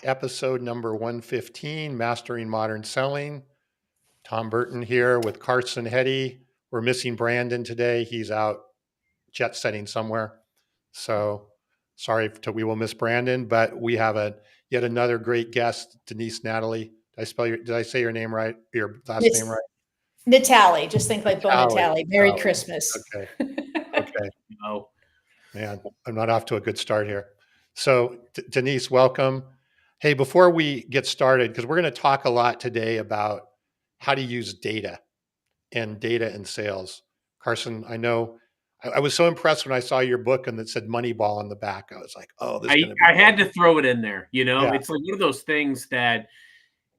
episode number 115, Mastering Modern Selling. Tom Burton here with Carson Hetty. We're missing Brandon today. He's out jet setting somewhere. So sorry we will miss Brandon, but we have yet another great guest, Denise Natali. Did I say your name right? Your last name right? Natali. Just think like Bo Natali. Merry Oh, Christmas. Okay. Oh, man, I'm not off to a good start here. So Denise, welcome. Hey, before we get started, because we're going to talk a lot today about how to use data and sales. Carson, I know I was so impressed when I saw your book and it said Moneyball on the back. I was like, oh, this is going to be I had to throw it in there. Yeah. It's like one of those things that,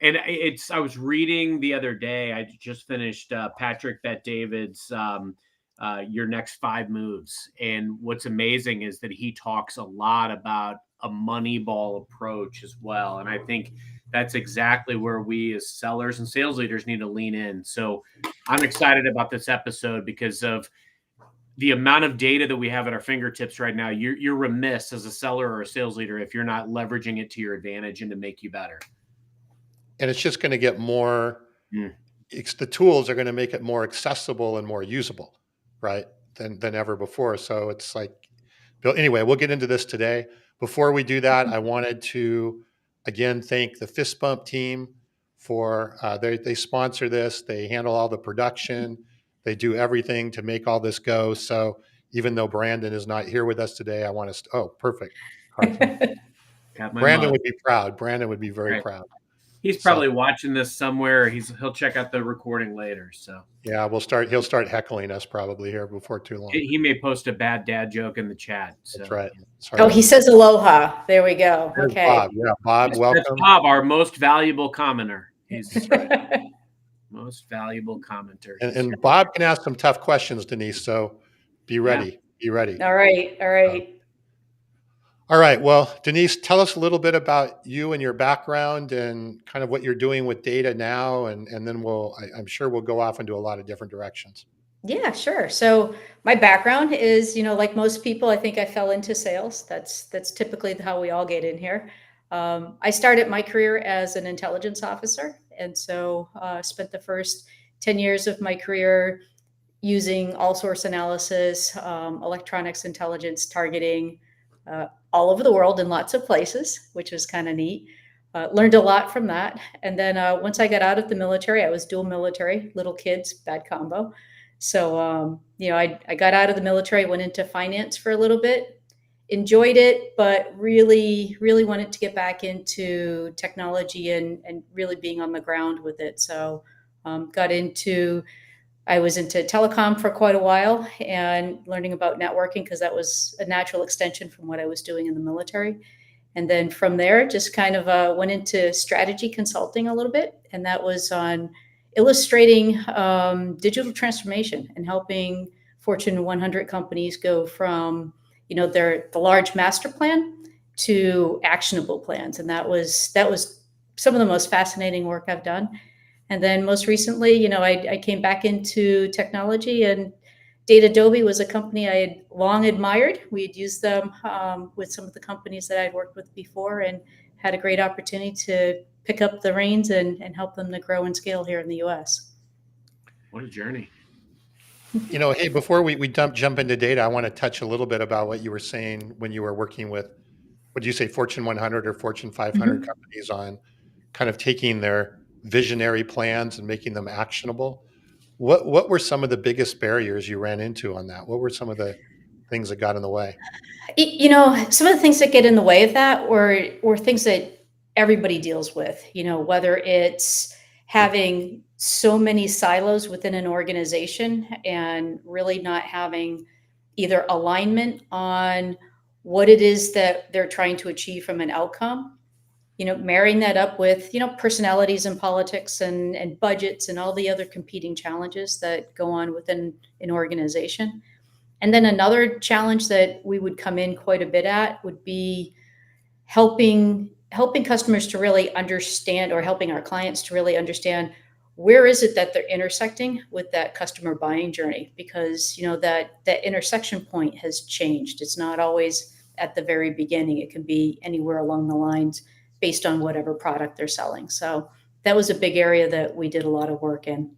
and I was reading the other day, I just finished Patrick Bet-David's Your Next 5 Moves. And what's amazing is that he talks a lot about a Moneyball approach as well. And I think that's exactly where we as sellers and sales leaders need to lean in. So I'm excited about this episode because of the amount of data that we have at our fingertips right now. You're remiss as a seller or a sales leader if you're not leveraging it to your advantage and to make you better. And it's just going to get more, the tools are going to make it more accessible and more usable, right, than ever before. So it's like, anyway, we'll get into this today. Before we do that, I wanted to, again, thank the Fist Bump team for, they sponsor this. They handle all the production. They do everything to make all this go. So even though Brandon is not here with us today, I want to, perfect. Brandon would be proud. Brandon would be very proud. He's probably watching this somewhere. He'll check out the recording later. So yeah, he'll start heckling us probably here before too long. He may post a bad dad joke in the chat. So. That's right. Oh, he says aloha. There we go. There's okay. Bob. Yeah, Bob, welcome. That's Bob, our most valuable commenter. He's most valuable commenter. And Bob can ask some tough questions, Denise. So be ready. Yeah. Be ready. All right. All right. Well, Denise, tell us a little bit about you and your background and kind of what you're doing with data now. And then I'm sure we'll go off into a lot of different directions. Yeah, sure. So my background is, like most people, I think I fell into sales. That's typically how we all get in here. I started my career as an intelligence officer. And so spent the first 10 years of my career using all source analysis, electronics intelligence, targeting, all over the world in lots of places, which was kind of neat. Learned a lot from that. And then once I got out of the military, I was dual military, little kids, bad combo. So, I got out of the military, went into finance for a little bit, enjoyed it, but really, really wanted to get back into technology and really being on the ground with it. So I was into telecom for quite a while and learning about networking because that was a natural extension from what I was doing in the military. And then from there, just kind of went into strategy consulting a little bit. And that was on illustrating digital transformation and helping Fortune 100 companies go from, the large master plan to actionable plans. And that was some of the most fascinating work I've done. And then most recently, I came back into technology, and Datadobe was a company I had long admired. We had used them with some of the companies that I'd worked with before and had a great opportunity to pick up the reins and help them to grow and scale here in the U.S. What a journey. Hey, before we jump into data, I want to touch a little bit about what you were saying when you were working with, what did you say, Fortune 100 or Fortune 500 companies on kind of taking their visionary plans and making them actionable. What were some of the biggest barriers you ran into on that? What were some of the things that got in the way? Some of the things that get in the way of that were things that everybody deals with, whether it's having so many silos within an organization and really not having either alignment on what it is that they're trying to achieve from an outcome, marrying that up with, personalities and politics and budgets and all the other competing challenges that go on within an organization. And then another challenge that we would come in quite a bit at would be helping customers to really understand, or helping our clients to really understand, where is it that they're intersecting with that customer buying journey? Because, that intersection point has changed. It's not always at the very beginning. It can be anywhere along the lines. based on whatever product they're selling. So that was a big area that we did a lot of work in.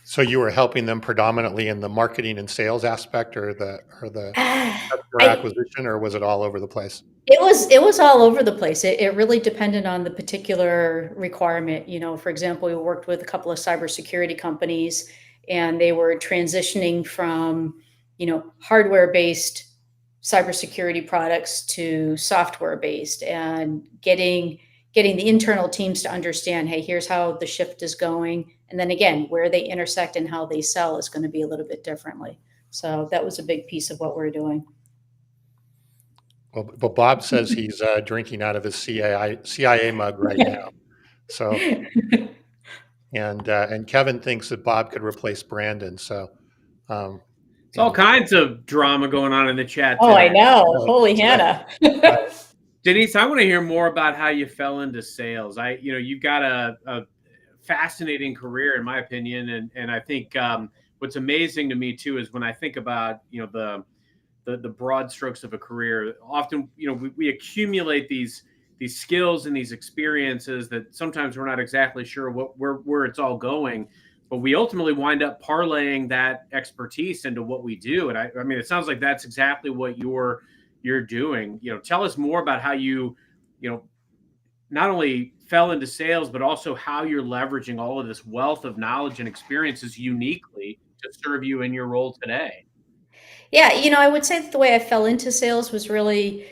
So you were helping them predominantly in the marketing and sales aspect, or the customer acquisition, or was it all over the place? It was all over the place. It really depended on the particular requirement. For example, we worked with a couple of cybersecurity companies, and they were transitioning from, hardware-based cybersecurity products to software-based, and getting the internal teams to understand, hey, here's how the shift is going. And then again, where they intersect and how they sell is going to be a little bit differently. So that was a big piece of what we're doing. Well, but Bob says he's drinking out of his CIA mug right now. So, and Kevin thinks that Bob could replace Brandon. So, it's all kinds of drama going on in the chat today. Oh, I know. Holy Hannah. Denise, I want to hear more about how you fell into sales. You've got a fascinating career, in my opinion, and I think what's amazing to me too is when I think about the broad strokes of a career. Often, we accumulate these skills and these experiences that sometimes we're not exactly sure where it's all going, but we ultimately wind up parlaying that expertise into what we do. And I mean, it sounds like that's exactly what you're doing. Tell us more about how you not only fell into sales, but also how you're leveraging all of this wealth of knowledge and experiences uniquely to serve you in your role today. Yeah, I would say that the way I fell into sales was really,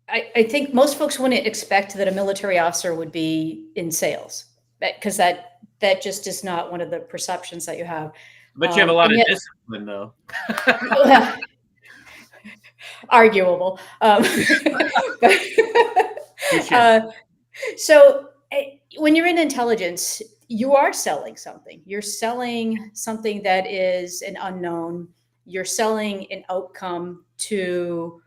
I think most folks wouldn't expect that a military officer would be in sales, because that just is not one of the perceptions that you have. But you have a lot of discipline, though. Arguable. So when you're in intelligence, you are selling something. You're selling something that is an unknown. You're selling an outcome to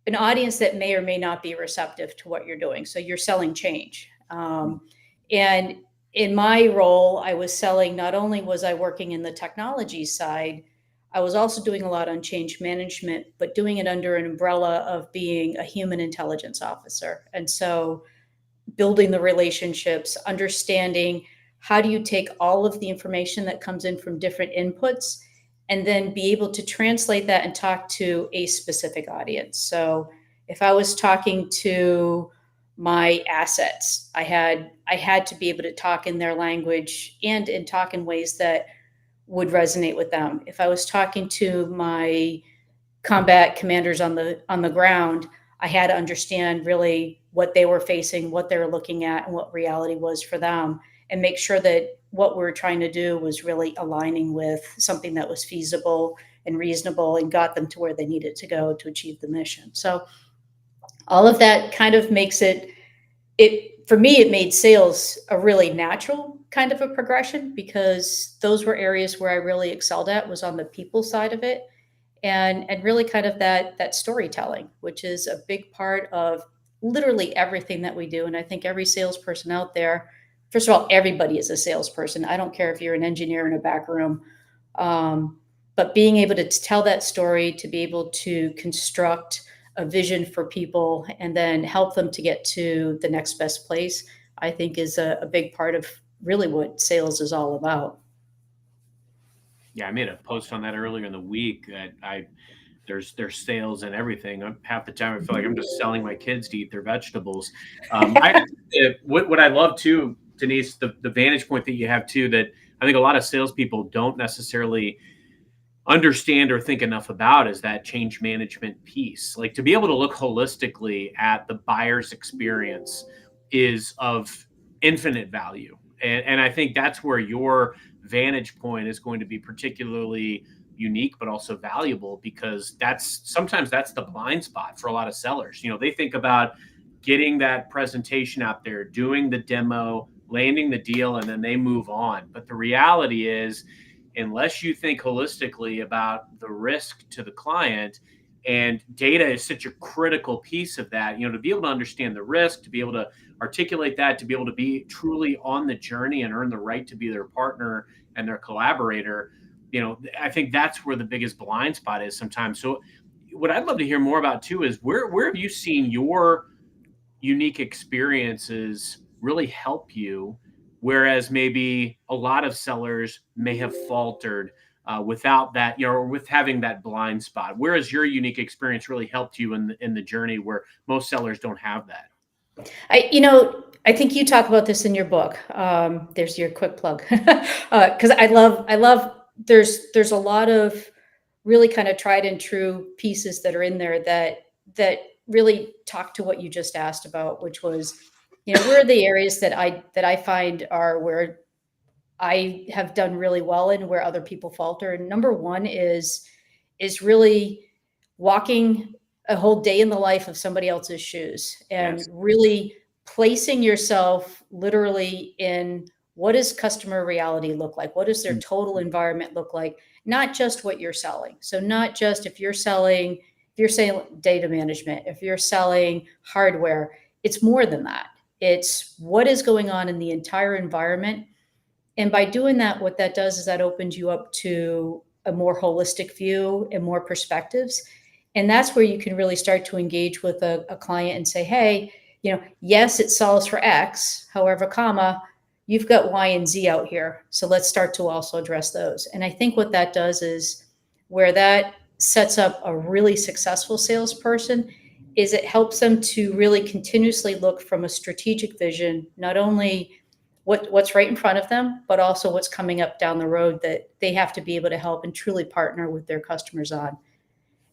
an audience that may or may not be receptive to what you're doing. So you're selling change. And in my role, I was selling, not only was I working in the technology side, I was also doing a lot on change management, but doing it under an umbrella of being a human intelligence officer. And so building the relationships, understanding how do you take all of the information that comes in from different inputs and then be able to translate that and talk to a specific audience. So if I was talking to my assets, I had to be able to talk in their language and talk in ways that would resonate with them. If I was talking to my combat commanders on the ground, I had to understand really what they were facing, what they were looking at, and what reality was for them, and make sure that what we were trying to do was really aligning with something that was feasible and reasonable and got them to where they needed to go to achieve the mission. So all of that kind of makes it for me, it made sales a really natural kind of a progression, because those were areas where I really excelled at, was on the people side of it. And really kind of that storytelling, which is a big part of literally everything that we do. And I think every salesperson out there, first of all, everybody is a salesperson. I don't care if you're an engineer in a back room, but being able to tell that story, to be able to construct a vision for people and then help them to get to the next best place, I think is a big part of really what sales is all about. Yeah, I made a post on that earlier in the week that there's sales and everything. Half the time I feel like I'm just selling my kids to eat their vegetables. What I love too, Denise, the vantage point that you have too, that I think a lot of salespeople don't necessarily understand or think enough about, is that change management piece. Like, to be able to look holistically at the buyer's experience is of infinite value. And I think that's where your vantage point is going to be particularly unique, but also valuable, because sometimes that's the blind spot for a lot of sellers. They think about getting that presentation out there, doing the demo, landing the deal, and then they move on. But the reality is, unless you think holistically about the risk to the client, and data is such a critical piece of that, to be able to understand the risk, to be able to articulate that, to be able to be truly on the journey and earn the right to be their partner and their collaborator, I think that's where the biggest blind spot is sometimes. So what I'd love to hear more about too is where have you seen your unique experiences really help you, whereas maybe a lot of sellers may have faltered without that, or with having that blind spot. Whereas your unique experience really helped you in the journey, where most sellers don't have that. I think you talk about this in your book. There's your quick plug, because I love. There's a lot of really kind of tried and true pieces that are in there that really talk to what you just asked about, which was, where are the areas that I find are where I have done really well and where other people falter. And number one is really walking a whole day in the life of somebody else's shoes and Yes. really placing yourself literally in what does customer reality look like? What does their total environment look like? Not just what you're selling. So not just if you're selling data management, if you're selling hardware, it's more than that. It's what is going on in the entire environment. And by doing that, what that does is that opens you up to a more holistic view and more perspectives. And that's where you can really start to engage with a client and say, hey, yes, it sells for X, however, comma, you've got Y and Z out here. So let's start to also address those. And I think what that does is where that sets up a really successful salesperson is it helps them to really continuously look from a strategic vision, not only what's right in front of them, but also what's coming up down the road that they have to be able to help and truly partner with their customers on.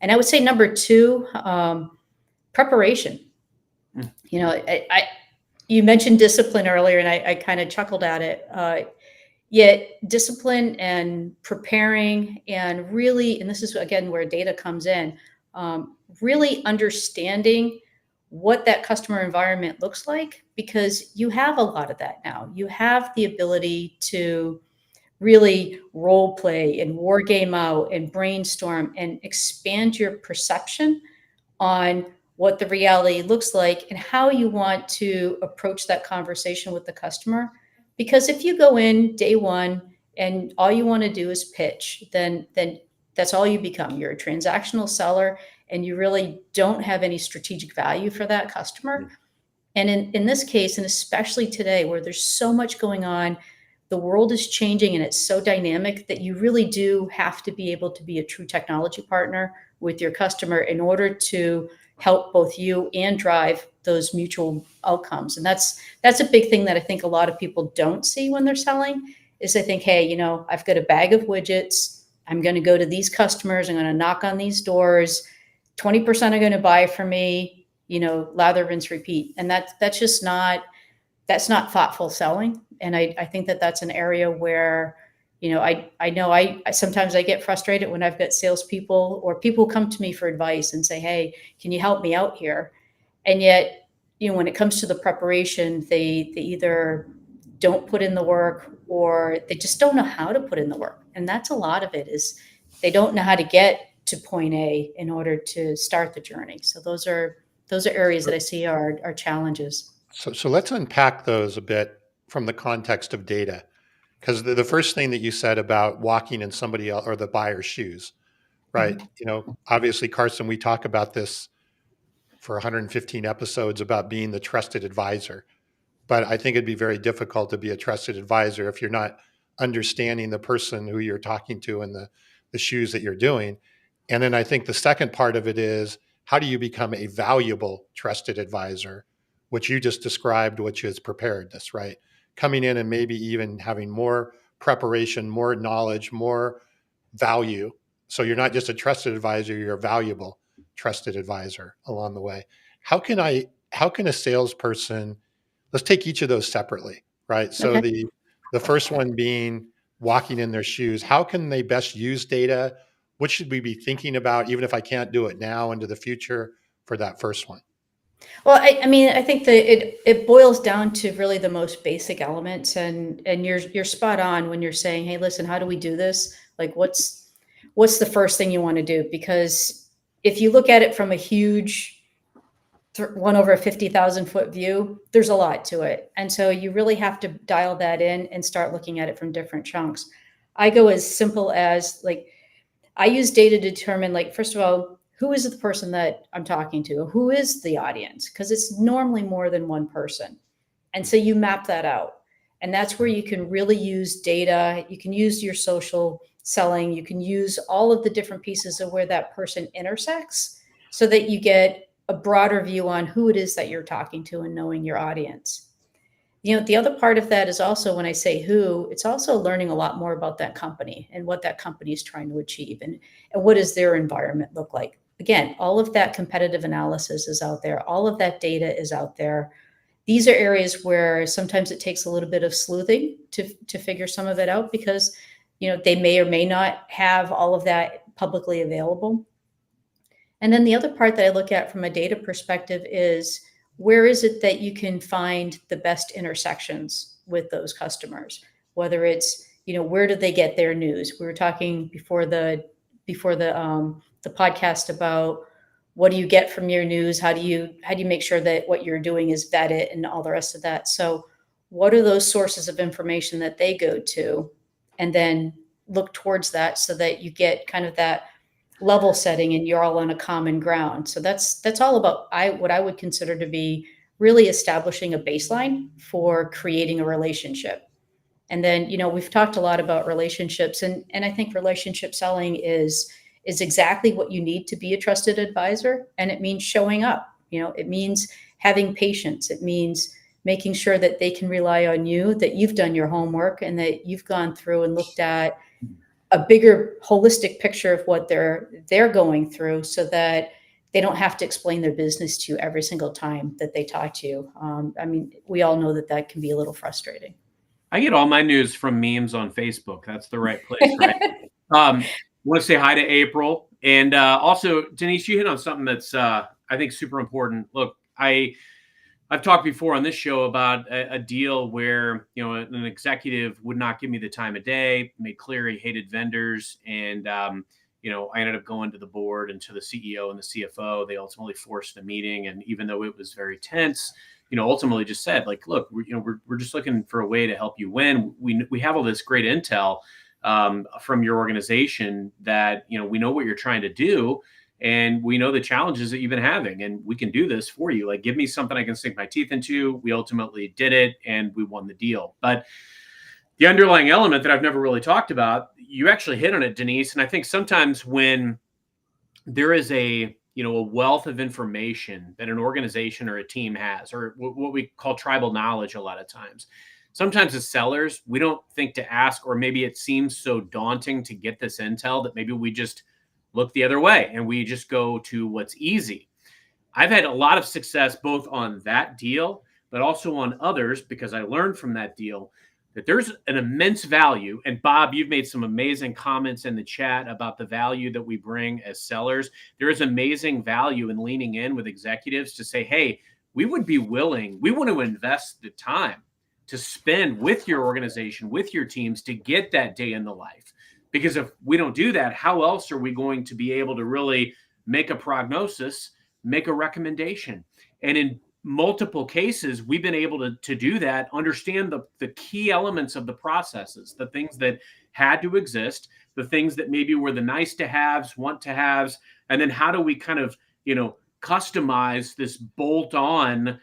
And I would say number two, preparation. You mentioned discipline earlier, and I kind of chuckled at it. Yet discipline and preparing and really, and this is again where data comes in, really understanding what that customer environment looks like, because you have a lot of that now. You have the ability to really role play and war game out and brainstorm and expand your perception on what the reality looks like and how you want to approach that conversation with the customer. Because if you go in day one and all you want to do is pitch, then that's all you become. You're a transactional seller and you really don't have any strategic value for that customer. And in this case, and especially today where there's so much going on, the world is changing and it's so dynamic that you really do have to be able to be a true technology partner with your customer in order to help both you and drive those mutual outcomes. And that's a big thing that I think a lot of people don't see when they're selling is they think, hey, I've got a bag of widgets. I'm going to go to these customers. I'm going to knock on these doors. 20% are going to buy from me, lather, rinse, repeat. And that's not thoughtful selling. And I think that's an area where, I know I sometimes I get frustrated when I've got salespeople or people come to me for advice and say, hey, can you help me out here? And yet, when it comes to the preparation, they either don't put in the work or they just don't know how to put in the work. And that's a lot of it is they don't know how to get to point A in order to start the journey. So those are areas that I see are challenges. So let's unpack those a bit from the context of data. Because the first thing that you said about walking in somebody else or the buyer's shoes, right? Obviously, Carson, we talk about this for 115 episodes about being the trusted advisor. But I think it'd be very difficult to be a trusted advisor if you're not understanding the person who you're talking to and the shoes that you're doing. And then I think the second part of it is how do you become a valuable trusted advisor, which you just described, which is preparedness, right? Coming in and maybe even having more preparation, more knowledge, more value. So you're not just a trusted advisor, you're a valuable trusted advisor along the way. How can a salesperson, let's take each of those separately, right? So Okay. the first one being walking in their shoes. How can they best use data? What should we be thinking about, even if I can't do it now, into the future for that first one? Well, I mean, I think that it boils down to really the most basic elements, and you're spot on when you're saying, hey, listen, how do we do this? Like, what's the first thing you want to do? Because if you look at it from a huge one over a 50,000 foot view, there's a lot to it. And so you really have to dial that in and start looking at it from different chunks. I go as simple as like, I use data to determine, like, first of all, who is the person that I'm talking to? Who is the audience? Because it's normally more than one person. And so you map that out. And that's where you can really use data. You can use your social selling. You can use all of the different pieces of where that person intersects so that you get a broader view on who it is that you're talking to and knowing your audience. The other part of that is also when I say who, it's also learning a lot more about that company and what that company is trying to achieve and what does their environment look like. Again, all of that competitive analysis is out there. All of that data is out there. These are areas where sometimes it takes a little bit of sleuthing to figure some of it out because, they may or may not have all of that publicly available. And then the other part that I look at from a data perspective is where is it that you can find the best intersections with those customers? Whether it's, where do they get their news? We were talking before the podcast about what do you get from your news? How do you make sure that what you're doing is vetted and all the rest of that? So what are those sources of information that they go to? And then look towards that so that you get kind of that level setting and you're all on a common ground. So that's all about what I would consider to be really establishing a baseline for creating a relationship. And then, we've talked a lot about relationships and I think relationship selling is exactly what you need to be a trusted advisor. And it means showing up, it means having patience. It means making sure that they can rely on you, that you've done your homework and that you've gone through and looked at a bigger holistic picture of what they're going through so that they don't have to explain their business to you every single time that they talk to you. We all know that can be a little frustrating. I get all my news from memes on Facebook. That's the right place, right? I want to say hi to April. And also, Denise, you hit on something that's, I think, super important. Look, I've talked before on this show about a deal where, an executive would not give me the time of day, made clear he hated vendors. And, I ended up going to the board and to the CEO and the CFO. They ultimately forced the meeting. And even though it was very tense, ultimately just said, like, look, we're just looking for a way to help you win. We have all this great intel from your organization that, we know what you're trying to do. And we know the challenges that you've been having, and we can do this for you. Like, give me something I can sink my teeth into. We ultimately did it, and we won the deal. But the underlying element that I've never really talked about, you actually hit on it, Denise. And I think sometimes when there is a wealth of information that an organization or a team has, or what we call tribal knowledge a lot of times, sometimes as sellers, we don't think to ask, or maybe it seems so daunting to get this intel that maybe we just look the other way and we just go to what's easy. I've had a lot of success both on that deal, but also on others because I learned from that deal that there's an immense value. And Bob, you've made some amazing comments in the chat about the value that we bring as sellers. There is amazing value in leaning in with executives to say, hey, we want to invest the time to spend with your organization, with your teams to get that day in the life. Because if we don't do that, how else are we going to be able to really make a prognosis, make a recommendation? And in multiple cases, we've been able to do that, understand the key elements of the processes, the things that had to exist, the things that maybe were the nice to haves, want to haves, and then how do we kind of, customize this bolt-on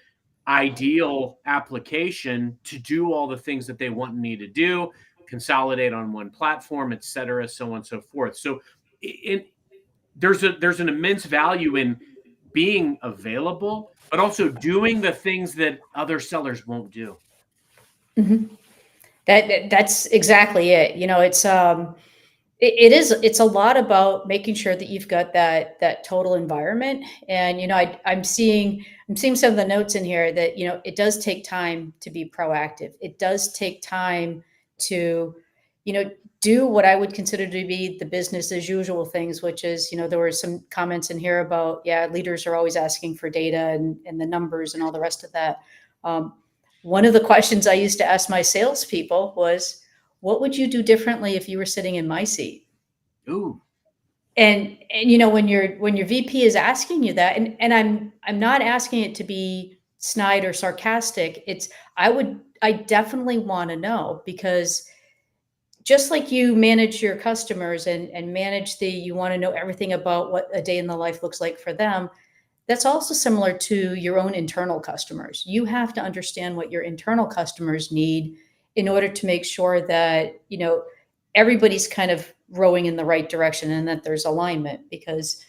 ideal application to do all the things that they want and need to do, consolidate on one platform, et cetera, so on and so forth. So there's an immense value in being available, but also doing the things that other sellers won't do. Mm-hmm. That's exactly it. It's a lot about making sure that you've got that total environment. And, I'm seeing some of the notes in here that, it does take time to be proactive. It does take time to, do what I would consider to be the business as usual things, which is, there were some comments in here about, leaders are always asking for data and the numbers and all the rest of that. One of the questions I used to ask my salespeople was, what would you do differently if you were sitting in my seat? Ooh. And when your VP is asking you that, and I'm not asking it to be snide or sarcastic. I definitely want to know, because just like you manage your customers and manage you want to know everything about what a day in the life looks like for them. That's also similar to your own internal customers. You have to understand what your internal customers need in order to make sure that, everybody's kind of rowing in the right direction and that there's alignment because,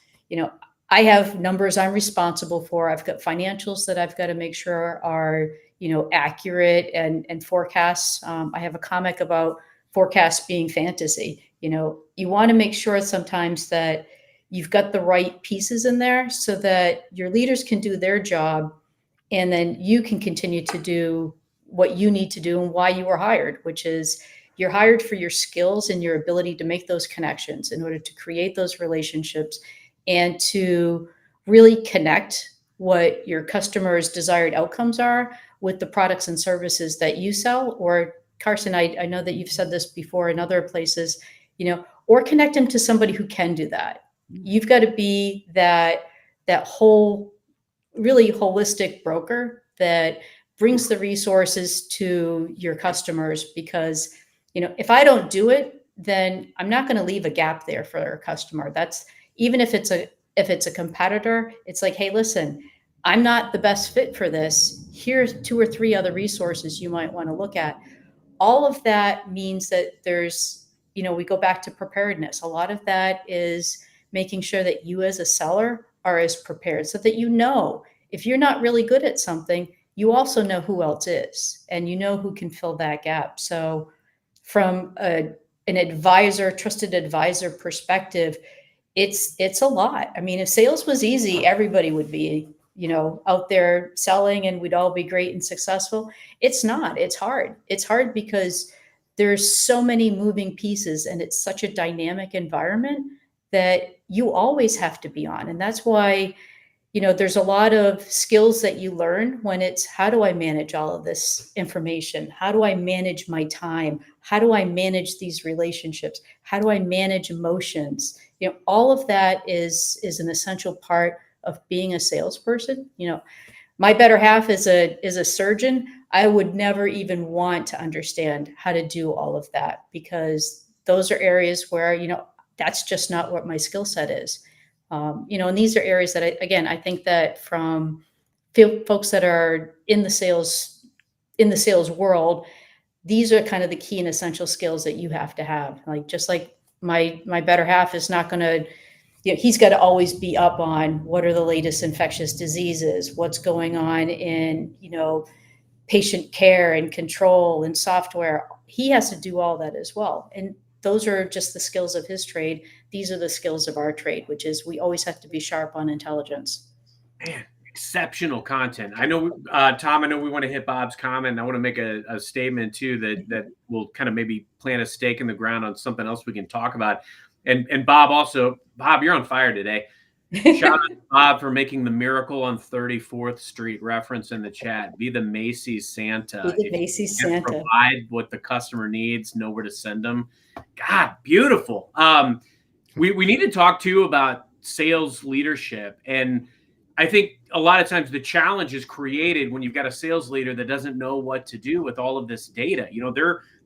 I have numbers I'm responsible for. I've got financials that I've got to make sure are, accurate and forecasts. I have a comic about forecasts being fantasy. You want to make sure sometimes that you've got the right pieces in there so that your leaders can do their job and then you can continue to do what you need to do and why you were hired, which is you're hired for your skills and your ability to make those connections in order to create those relationships and to really connect what your customers' desired outcomes are with the products and services that you sell. Or Carson, I know that you've said this before in other places, or connect them to somebody who can do that. You've got to be that whole really holistic broker that brings the resources to your customers because if I don't do it, then I'm not going to leave a gap there for our customer. That's even if it's a competitor, it's like, hey, listen, I'm not the best fit for this. Here's 2 or 3 other resources you might want to look at. All of that means that there's, we go back to preparedness. A lot of that is making sure that you as a seller are as prepared so that if you're not really good at something, you also know who else is and who can fill that gap. So from an trusted advisor perspective, it's a lot. I mean, if sales was easy, everybody would be, out there selling and we'd all be great and successful. It's not. It's hard. It's hard because there's so many moving pieces and it's such a dynamic environment that you always have to be on. And that's why, there's a lot of skills that you learn when it's how do I manage all of this information? How do I manage my time? How do I manage these relationships? How do I manage emotions? All of that is an essential part of being a salesperson. My better half is a surgeon. I would never even want to understand how to do all of that because those are areas where, that's just not what my skill set is. And these are areas that I think that from folks that are in the sales world, these are kind of the key and essential skills that you have to have. Like, just like my better half is not going to, he's got to always be up on what are the latest infectious diseases, what's going on in, patient care and control and software. He has to do all that as well. And those are just the skills of his trade. These are the skills of our trade, which is we always have to be sharp on intelligence. Man, exceptional content. I know, Tom, I know we want to hit Bob's comment. I want to make a statement too that will kind of maybe plant a stake in the ground on something else we can talk about. And Bob also, Bob, you're on fire today. Shout out to Bob for making the Miracle on 34th Street reference in the chat. Be the Macy's Santa. Be the Macy's Santa. Provide what the customer needs, know where to send them. God, beautiful. We need to talk too about sales leadership. And I think a lot of times the challenge is created when you've got a sales leader that doesn't know what to do with all of this data.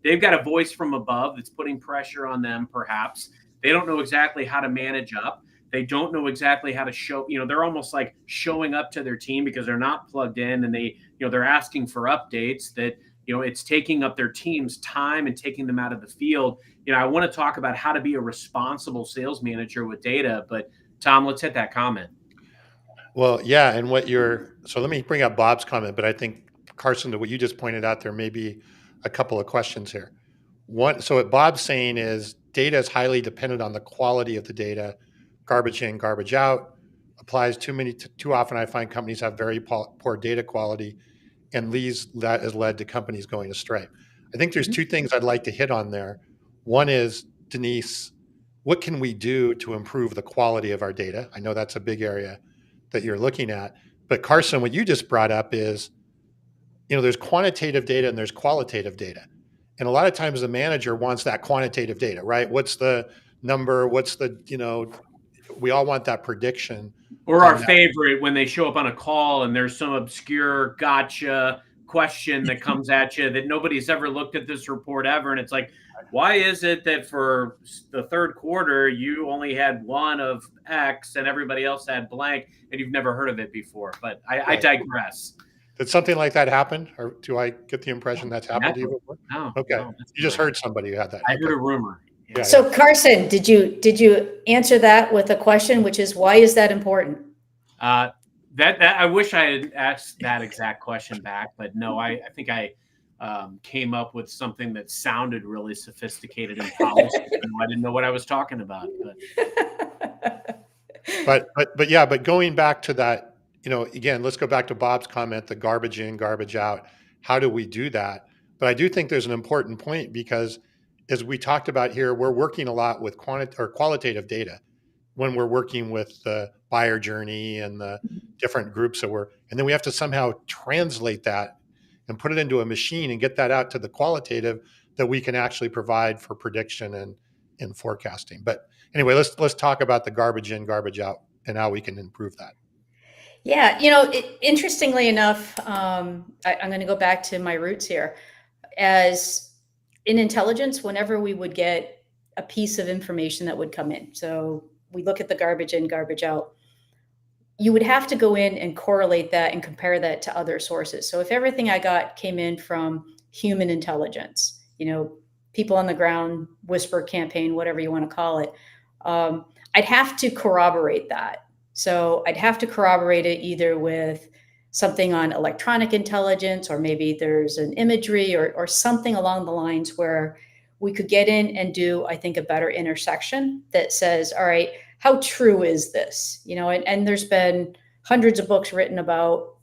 They've got a voice from above that's putting pressure on them, perhaps. They don't know exactly how to manage up. They don't know exactly how to show, they're almost like showing up to their team because they're not plugged in and they're asking for updates that, it's taking up their team's time and taking them out of the field. I want to talk about how to be a responsible sales manager with data, but Tom, let's hit that comment. Well, yeah. And so let me bring up Bob's comment, but I think Carson, to what you just pointed out, there may be a couple of questions here. So what Bob's saying is data is highly dependent on the quality of the data. Garbage in, garbage out applies too often. I find companies have very poor data quality, and that has led to companies going astray. I think there's 2 things I'd like to hit on there. One is, Denise, what can we do to improve the quality of our data? I know that's a big area that you're looking at. But Carson, what you just brought up is, there's quantitative data and there's qualitative data. And a lot of times the manager wants that quantitative data, right? What's the number? We all want that prediction. Or our favorite, when they show up on a call and there's some obscure gotcha question that comes at you that nobody's ever looked at this report ever. And it's like, why is it that for the third quarter, you only had one of X and everybody else had blank and you've never heard of it before? But I digress. Did something like that happen? Or do I get the impression that's happened to you before? No. Okay. No, You just heard somebody who had that. I heard a rumor. Yeah. So Carson, did you answer that with a question, which is, why is that important? That I wish I had asked that exact question back, but no, I think I came up with something that sounded really sophisticated and polished. I didn't know what I was talking about. But going back to that, again, let's go back to Bob's comment, the garbage in, garbage out. How do we do that? But I do think there's an important point, because as we talked about here, we're working a lot with qualitative data when we're working with the buyer journey and the different groups and then we have to somehow translate that and put it into a machine and get that out to the qualitative that we can actually provide for prediction and forecasting. But anyway, let's talk about the garbage in, garbage out and how we can improve that. Yeah, interestingly enough, I'm going to go back to my roots here. As in intelligence, whenever we would get a piece of information that would come in, so we look at the garbage in, garbage out, you would have to go in and correlate that and compare that to other sources. So if everything I got came in from human intelligence, people on the ground, whisper campaign, whatever you want to call it, I'd have to corroborate that. So I'd have to corroborate it either with something on electronic intelligence, or maybe there's an imagery or something along the lines where we could get in and do, I think, a better intersection that says, all right, how true is this? And there's been hundreds of books written about,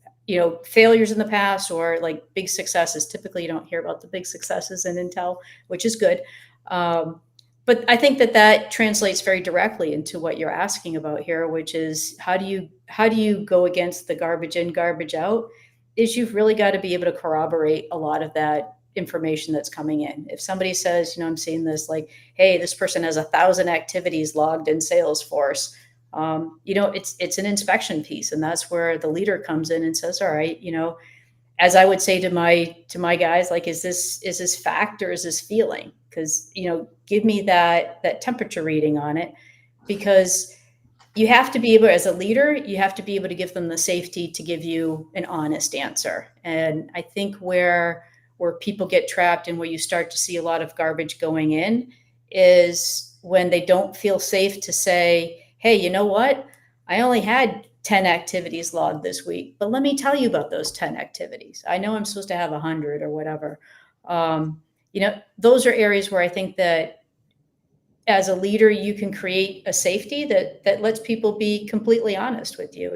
failures in the past or like big successes. Typically, you don't hear about the big successes in Intel, which is good. But I think that translates very directly into what you're asking about here, which is how do you go against the garbage in, garbage out? Is you've really got to be able to corroborate a lot of that information that's coming in. If somebody says, I'm seeing this, like, hey, this person has 1,000 activities logged in Salesforce, it's an inspection piece, and that's where the leader comes in and says, all right, as I would say to my guys, like, is this fact or is this feeling? Because give me that temperature reading on it, because you have to be able, as a leader, you have to be able to give them the safety to give you an honest answer. And I think where people get trapped and where you start to see a lot of garbage going in is when they don't feel safe to say, hey, you know what? I only had 10 activities logged this week, but let me tell you about those 10 activities. I know I'm supposed to have 100 or whatever. Those are areas where I think that as a leader, you can create a safety that lets people be completely honest with you.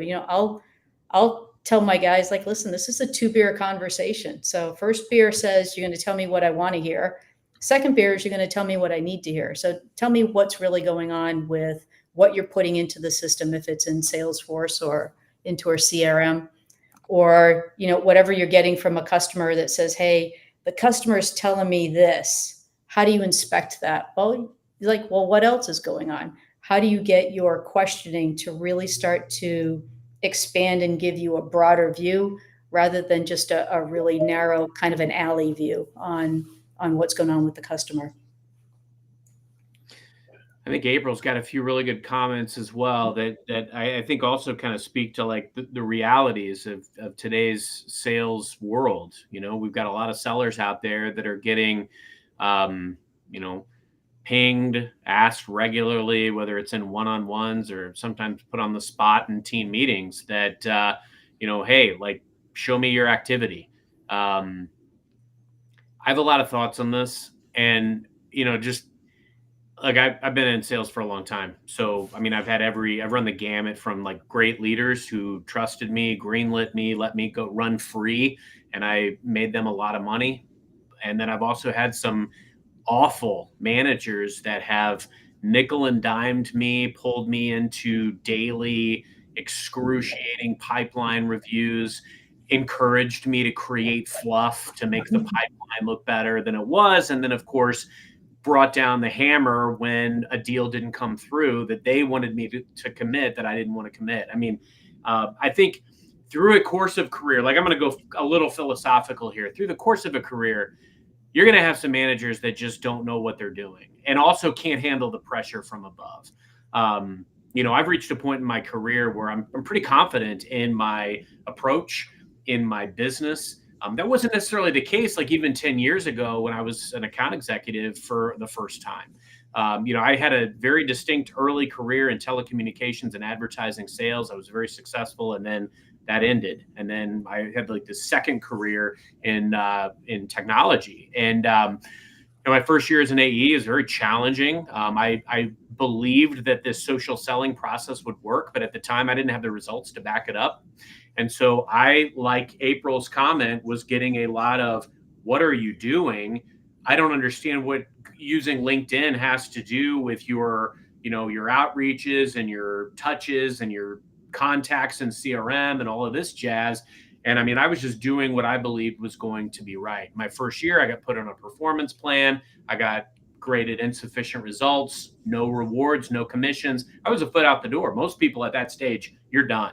I'll tell my guys, like, listen, this is a 2-beer conversation. So first beer says you're going to tell me what I want to hear. Second beer is you're going to tell me what I need to hear. So tell me what's really going on with what you're putting into the system, if it's in Salesforce or into our CRM, or whatever you're getting from a customer that says, hey, the customer is telling me this. How do you inspect that? Well, you're like, well, what else is going on? How do you get your questioning to really start to expand and give you a broader view rather than just a really narrow kind of an alley view on what's going on with the customer? I think April's got a few really good comments as well that I think also kind of speak to like the realities of today's sales world. We've got a lot of sellers out there that are getting, pinged, asked regularly, whether it's in one-on-ones or sometimes put on the spot in team meetings that, hey, like, show me your activity. I have a lot of thoughts on this, and, just like I've been in sales for a long time. So, I mean, I've run the gamut from like great leaders who trusted me, greenlit me, let me go run free, and I made them a lot of money. And then I've also had some awful managers that have nickel and dimed me, pulled me into daily excruciating pipeline reviews, encouraged me to create fluff to make the pipeline look better than it was. And then, of course, brought down the hammer when a deal didn't come through that they wanted me to commit that I didn't want to commit. I mean, I think through a course of career, like I'm going to go a little philosophical here, through the course of a career, you're going to have some managers that just don't know what they're doing and also can't handle the pressure from above. I've reached a point in my career where I'm pretty confident in my approach, in my business. That wasn't necessarily the case, like even 10 years ago when I was an account executive for the first time. I had a very distinct early career in telecommunications and advertising sales. I was very successful, and then that ended. And then I had like this second career in technology. And my first year as an AE is very challenging. I believed that this social selling process would work, but at the time I didn't have the results to back it up. And so I, like April's comment, was getting a lot of, what are you doing? I don't understand what using LinkedIn has to do with your outreaches and your touches and your contacts in CRM and all of this jazz. And I mean, I was just doing what I believed was going to be right. My first year, I got put on a performance plan. I got graded insufficient results, no rewards, no commissions. I was a foot out the door. Most people at that stage, you're done.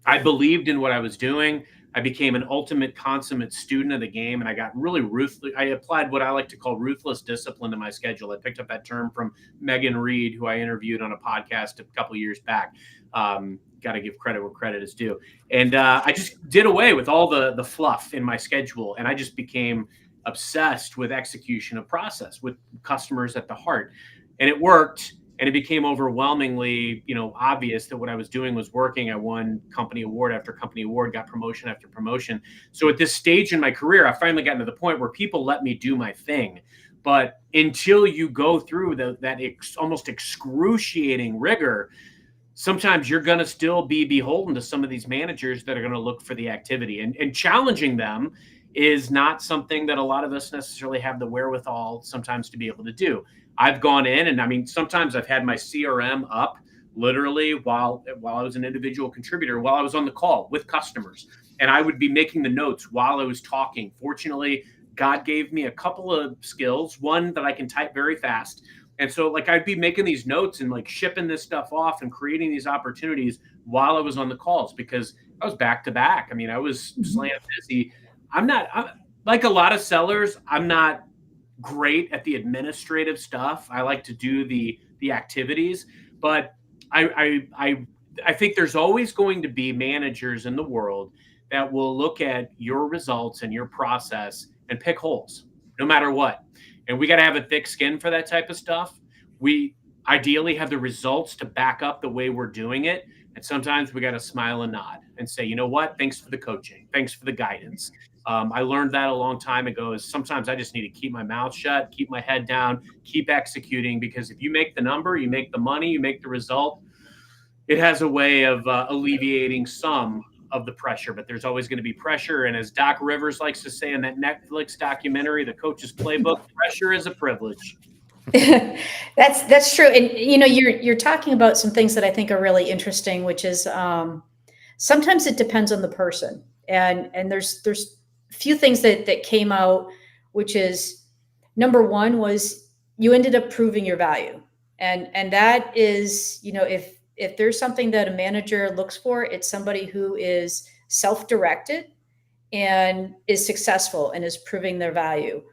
I believed in what I was doing. I became an ultimate consummate student of the game, and I got really ruthless. I applied what I like to call ruthless discipline to my schedule. I picked up that term from Megan Reed, who I interviewed on a podcast a couple of years back. Got to give credit where credit is due. And I just did away with all the fluff in my schedule, and I just became obsessed with execution of process, with customers at the heart. And it worked. And it became overwhelmingly, obvious that what I was doing was working. I won company award after company award, got promotion after promotion. So at this stage in my career, I finally gotten to the point where people let me do my thing. But until you go through that almost excruciating rigor, sometimes you're going to still be beholden to some of these managers that are going to look for the activity. And challenging them is not something that a lot of us necessarily have the wherewithal sometimes to be able to do. I've gone in, and I mean, sometimes I've had my CRM up literally while I was an individual contributor, while I was on the call with customers, and I would be making the notes while I was talking. Fortunately, God gave me a couple of skills, one that I can type very fast. And so like I'd be making these notes and like shipping this stuff off and creating these opportunities while I was on the calls, because I was back to back. I mean, I was slam busy. I'm like a lot of sellers, I'm not great at the administrative stuff. I like to do the activities, but I think there's always going to be managers in the world that will look at your results and your process and pick holes, no matter what. And we got to have a thick skin for that type of stuff. We ideally have the results to back up the way we're doing it. And sometimes we got to smile and nod and say, you know what? Thanks for the coaching. Thanks for the guidance. I learned that a long time ago, is sometimes I just need to keep my mouth shut, keep my head down, keep executing, because if you make the number, you make the money, you make the result, it has a way of alleviating some of the pressure, but there's always going to be pressure. And as Doc Rivers likes to say in that Netflix documentary, The Coach's Playbook, pressure is a privilege. That's true. And you're talking about some things that I think are really interesting, which is sometimes it depends on the person. And there's a few things that came out, which is, number one was you ended up proving your value. And that is, if there's something that a manager looks for, it's somebody who is self-directed and is successful and is proving their value.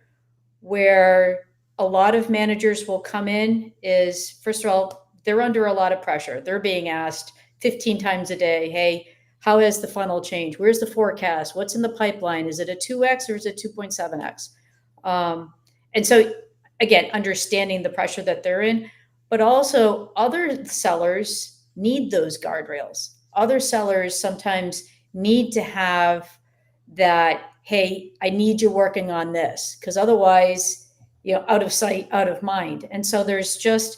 Where a lot of managers will come in is, first of all, they're under a lot of pressure. They're being asked 15 times a day, hey, how has the funnel changed? Where's the forecast? What's in the pipeline? Is it a 2X or is it 2.7X? And so, again, understanding the pressure that they're in, but also other sellers need those guardrails. Other sellers sometimes need to have that, hey, I need you working on this, because otherwise, out of sight, out of mind. And so there's just,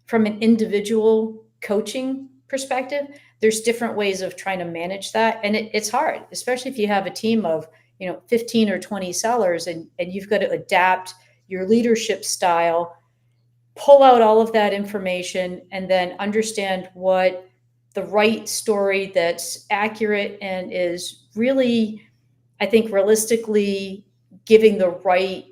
from an individual coaching perspective, there's different ways of trying to manage that. And it's hard, especially if you have a team of, 15 or 20 sellers, and you've got to adapt your leadership style, pull out all of that information, and then understand what the right story that's accurate and is really, I think, realistically giving the right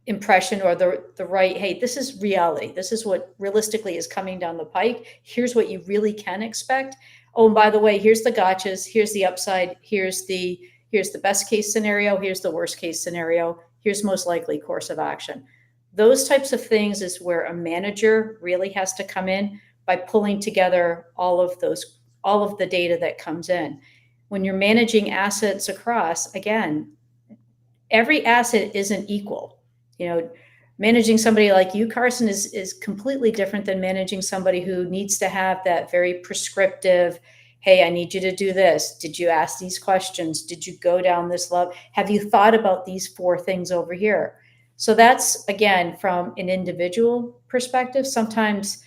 impression, or the right, hey, this is reality. This is what realistically is coming down the pike. Here's what you really can expect. oh, and by the way, here's the gotchas, here's the upside, here's the best case scenario, here's the worst case scenario, here's most likely course of action. Those types of things is where a manager really has to come in by pulling together all of the data that comes in. When you're managing assets across, again, every asset isn't equal. Managing somebody like you, Carson, is completely different than managing somebody who needs to have that very prescriptive, hey, I need you to do this. Did you ask these questions? Did you go down this level? Have you thought about these 4 things over here? So that's, again, from an individual perspective. Sometimes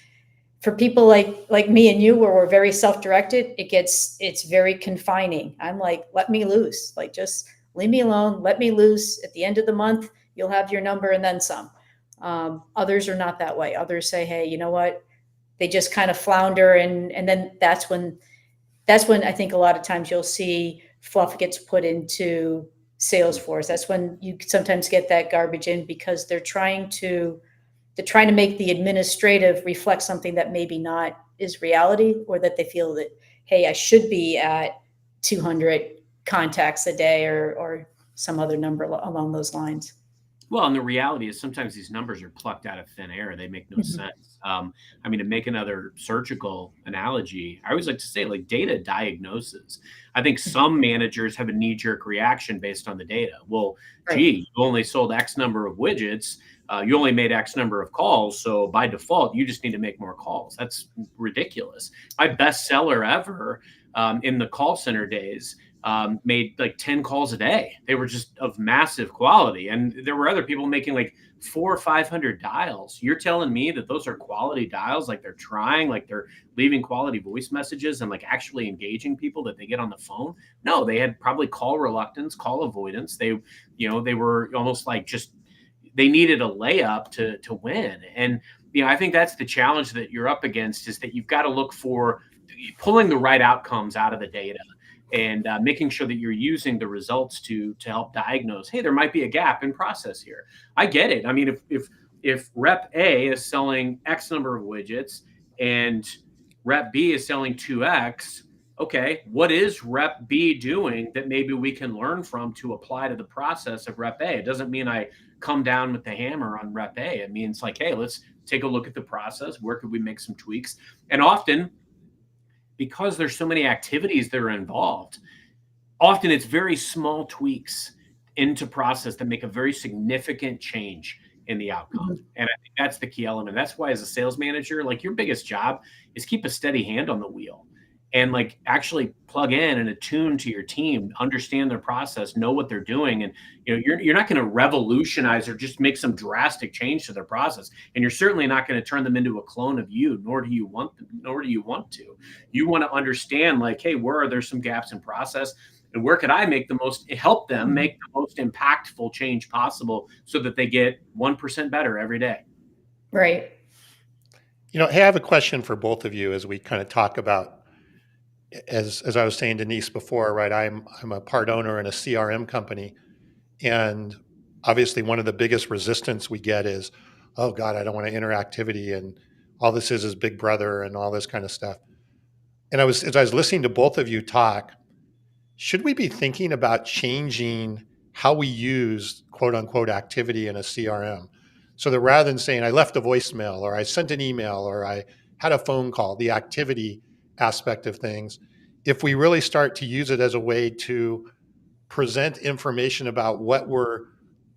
for people like me and you, where we're very self-directed, it's very confining. I'm like, let me loose, like, just leave me alone, let me loose. At the end of the month, you'll have your number and then some. Others are not that way. Others say, hey, you know what? They just kind of flounder. And then that's when I think a lot of times you'll see fluff gets put into Salesforce. That's when you sometimes get that garbage in, because they're trying to make the administrative reflect something that maybe not is reality, or that they feel that, hey, I should be at 200 contacts a day, or some other number along those lines. Well, and the reality is sometimes these numbers are plucked out of thin air. They make no sense. I mean, to make another surgical analogy, I always like to say, like, data diagnoses. I think some managers have a knee-jerk reaction based on the data. Well, gee, you only sold X number of widgets. You only made X number of calls. So by default, you just need to make more calls. That's ridiculous. My best seller ever in the call center days made like 10 calls a day. They were just of massive quality. And there were other people making like 400 or 500 dials. You're telling me that those are quality dials, like they're trying, like they're leaving quality voice messages and like actually engaging people that they get on the phone? No, they had probably call reluctance, call avoidance. They were almost like just, they needed a layup to win. And, I think that's the challenge that you're up against, is that you've got to look for pulling the right outcomes out of the data, and making sure that you're using the results to help diagnose, hey, there might be a gap in process here. I get it. I mean, if rep A is selling X number of widgets and rep B is selling 2X, okay, what is rep B doing that maybe we can learn from to apply to the process of rep A? It doesn't mean I come down with the hammer on rep A. It means like, hey, let's take a look at the process. Where could we make some tweaks? And often, because there's so many activities that are involved, often it's very small tweaks into process that make a very significant change in the outcome. And I think that's the key element. That's why, as a sales manager, like, your biggest job is keep a steady hand on the wheel, and like actually plug in and attune to your team, understand their process, know what they're doing. And you're not going to revolutionize or just make some drastic change to their process, and you're certainly not going to turn them into a clone of you, nor do you want to. You want to understand, like, hey, where are there some gaps in process, and where could I help them make the most impactful change possible, so that they get 1% better every day. Right. Hey, I have a question for both of you as we kind of talk about, as I was saying, Denise, before, right? I'm a part owner in a CRM company, and obviously one of the biggest resistance we get is, oh God, I don't want interactivity, and all this is Big Brother and all this kind of stuff. And as I was listening to both of you talk, should we be thinking about changing how we use quote unquote activity in a CRM? So that rather than saying I left a voicemail, or I sent an email, or I had a phone call, the activity aspect of things, if we really start to use it as a way to present information about what we're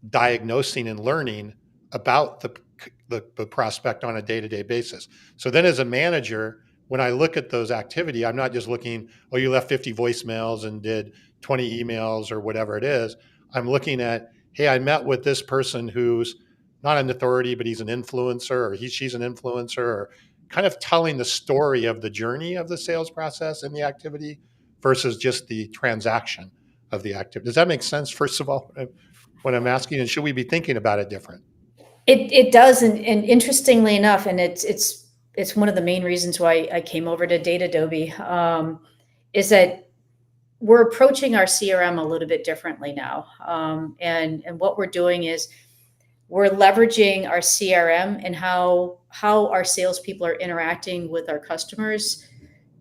diagnosing and learning about the prospect on a day-to-day basis. So then as a manager, when I look at those activity, I'm not just looking, oh, you left 50 voicemails and did 20 emails or whatever it is. I'm looking at, hey, I met with this person who's not an authority, but he's an influencer, or she's an influencer, or kind of telling the story of the journey of the sales process and the activity versus just the transaction of the activity. Does that make sense, first of all, when I'm asking, and should we be thinking about it different? It does, and interestingly enough, and it's one of the main reasons why I came over to Datadobe, is that we're approaching our CRM a little bit differently now, and what we're doing is we're leveraging our CRM and how our salespeople are interacting with our customers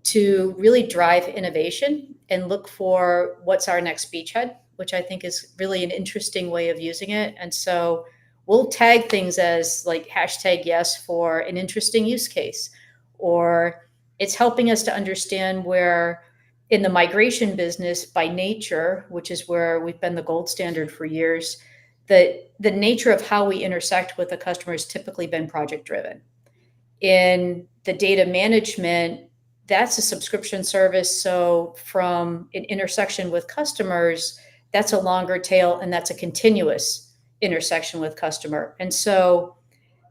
to really drive innovation and look for what's our next beachhead, which I think is really an interesting way of using it. And so we'll tag things as like hashtag yes for an interesting use case, or it's helping us to understand where in the migration business by nature, which is where we've been the gold standard for years, that the nature of how we intersect with the customer has typically been project driven. In the data management, that's a subscription service. So from an intersection with customers, that's a longer tail and that's a continuous intersection with customer. And so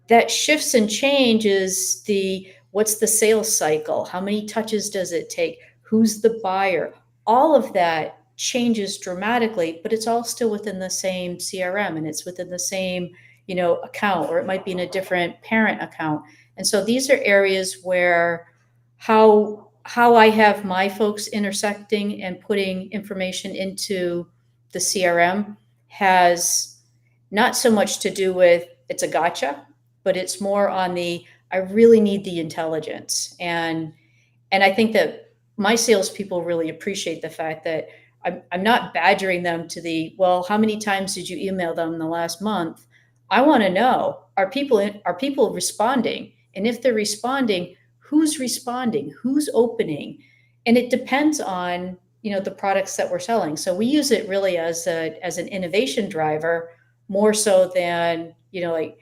that shifts and changes the what's the sales cycle? How many touches does it take? Who's the buyer? All of that changes dramatically, but it's all still within the same CRM and it's within the same, account, or it might be in a different parent account. And so these are areas where how I have my folks intersecting and putting information into the CRM has not so much to do with it's a gotcha, but it's more on the I really need the intelligence. And I think that my salespeople really appreciate the fact that I'm not badgering them to the, well, how many times did you email them in the last month? I want to know, are people responding? And if they're responding, who's responding? Who's opening? And it depends on, the products that we're selling. So we use it really as an innovation driver more so than, like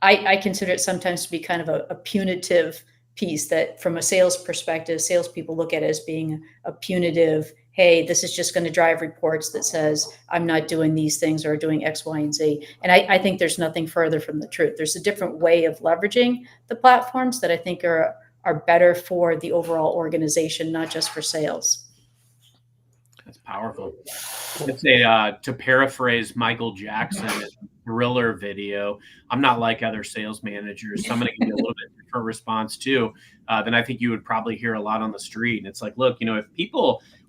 I consider it sometimes to be kind of a punitive piece that from a sales perspective, salespeople look at it as being a punitive, hey, this is just going to drive reports that says I'm not doing these things or doing X, Y, and Z. And I think there's nothing further from the truth. There's a different way of leveraging the platforms that I think are better for the overall organization, not just for sales. That's powerful. Let's say, to paraphrase Michael Jackson in the Thriller video, I'm not like other sales managers, so I'm going to give you a little bit different response too than I think you would probably hear a lot on the street. And it's like, look, if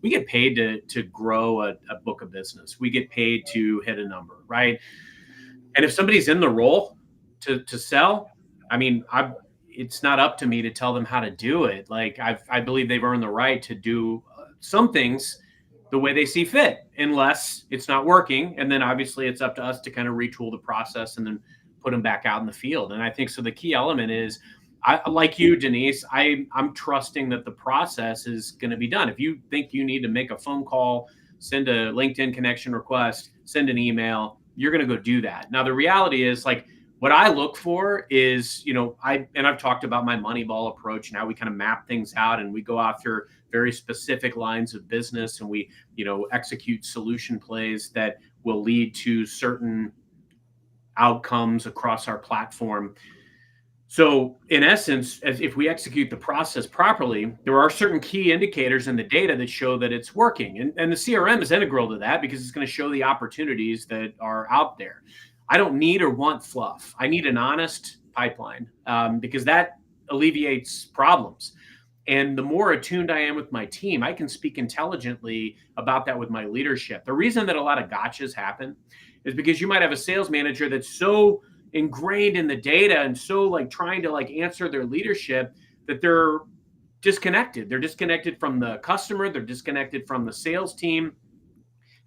we get paid to grow a book of business, we get paid to hit a number, right? And if somebody's in the role to sell, I mean, it's not up to me to tell them how to do it. Like I believe they've earned the right to do some things the way they see fit, unless it's not working. And then obviously it's up to us to kind of retool the process and then put them back out in the field. And I think so the key element is, like you, Denise, I'm trusting that the process is going to be done. If you think you need to make a phone call, send a LinkedIn connection request, send an email, you're going to go do that. Now, the reality is, like, what I look for is, I've talked about my Moneyball approach and how we kind of map things out and we go after very specific lines of business and we, execute solution plays that will lead to certain outcomes across our platform. So in essence, if we execute the process properly, there are certain key indicators in the data that show that it's working. And the CRM is integral to that because it's going to show the opportunities that are out there. I don't need or want fluff. I need an honest pipeline because that alleviates problems. And the more attuned I am with my team, I can speak intelligently about that with my leadership. The reason that a lot of gotchas happen is because you might have a sales manager that's so ingrained in the data and so like trying to like answer their leadership that they're disconnected. They're disconnected from the customer. They're disconnected from the sales team.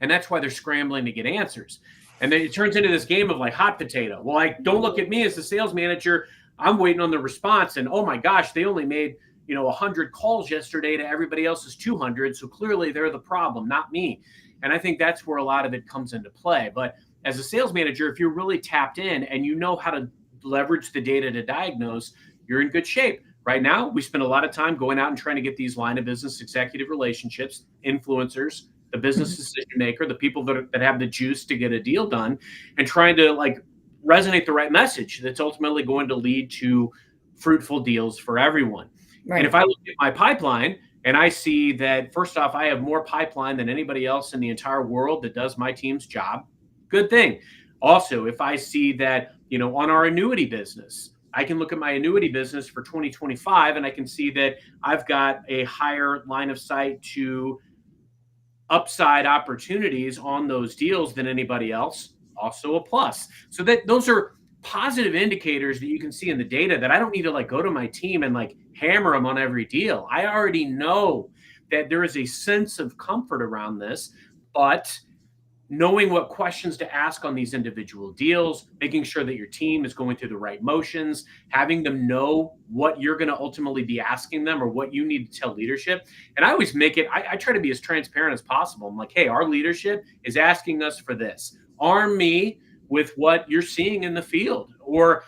And that's why they're scrambling to get answers. And then it turns into this game of like hot potato. Well, like, don't look at me as the sales manager. I'm waiting on the response. And oh my gosh, they only made 100 calls yesterday to everybody else's 200. So clearly they're the problem, not me. And I think that's where a lot of it comes into play. But as a sales manager, if you're really tapped in and you know how to leverage the data to diagnose, you're in good shape. Right now, we spend a lot of time going out and trying to get these line of business executive relationships, influencers, the business decision maker, the people that have the juice to get a deal done, and trying to like resonate the right message that's ultimately going to lead to fruitful deals for everyone. Right. And if I look at my pipeline and I see that, first off, I have more pipeline than anybody else in the entire world that does my team's job, good thing. Also, if I see that, on our annuity business, I can look at my annuity business for 2025 and I can see that I've got a higher line of sight to upside opportunities on those deals than anybody else, also a plus. So that those are positive indicators that you can see in the data that I don't need to like go to my team and like hammer them on every deal. I already know that there is a sense of comfort around this, but knowing what questions to ask on these individual deals, making sure that your team is going through the right motions, having them know what you're going to ultimately be asking them or what you need to tell leadership. And I always make it, I try to be as transparent as possible. I'm like, hey, our leadership is asking us for this. Arm me with what you're seeing in the field. Or,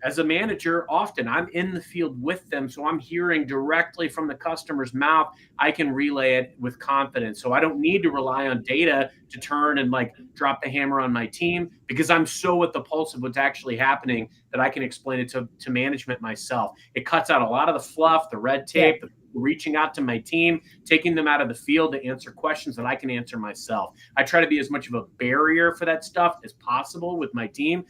as a manager, often I'm in the field with them. So I'm hearing directly from the customer's mouth. I can relay it with confidence. So I don't need to rely on data to turn and like drop the hammer on my team, because I'm so at the pulse of what's actually happening that I can explain it to management myself. It cuts out a lot of the fluff, the red tape, the reaching out to my team, taking them out of the field to answer questions that I can answer myself. I try to be as much of a barrier for that stuff as possible with my team,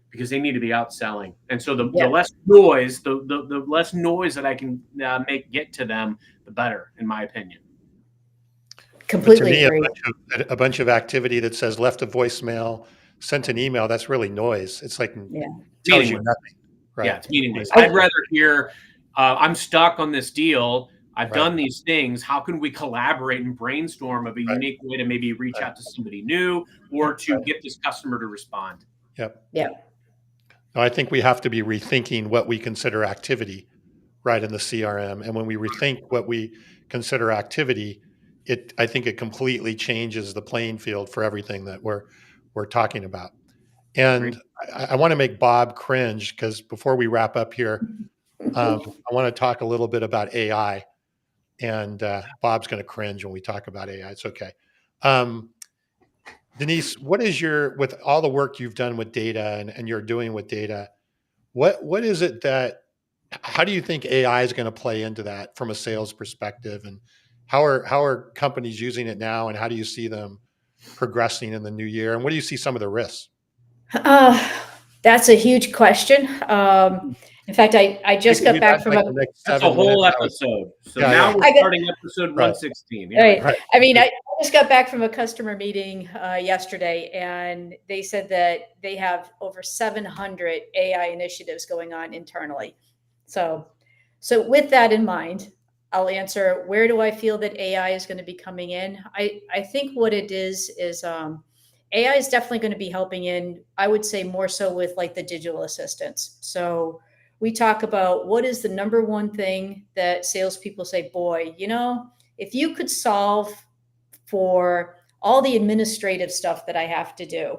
because they need to be out selling. And so the less noise, the less noise that I can get to them, the better, in my opinion. Completely to me, agree. a bunch of activity that says left a voicemail, sent an email, that's really noise. It's like tells you nothing. Right? Yeah, it's meaningless. I'd rather hear, I'm stuck on this deal. I've done these things. How can we collaborate and brainstorm of a unique way to maybe reach out to somebody new or to get this customer to respond? Yep. Yeah. No, I think we have to be rethinking what we consider activity, right, in the CRM. And when we rethink what we consider activity, I think it completely changes the playing field for everything that we're talking about. And I want to make Bob cringe, because before we wrap up here, I want to talk a little bit about AI. And Bob's going to cringe when we talk about AI. It's okay. Denise, with all the work you've done with data and you're doing with data, what is it how do you think AI is going to play into that from a sales perspective? And how are companies using it now? And how do you see them progressing in the new year? And what do you see some of the risks? That's a huge question. In fact, I just got back from that's a whole episode. So now we're starting episode 116. Right. I mean, I just got back from a customer meeting yesterday, and they said that they have over 700 AI initiatives going on internally. So with that in mind, I'll answer, where do I feel that AI is going to be coming in? I think what it is AI is definitely going to be helping in, I would say, more so with like the digital assistants. So we talk about what is the number one thing that salespeople say, boy, if you could solve for all the administrative stuff that I have to do,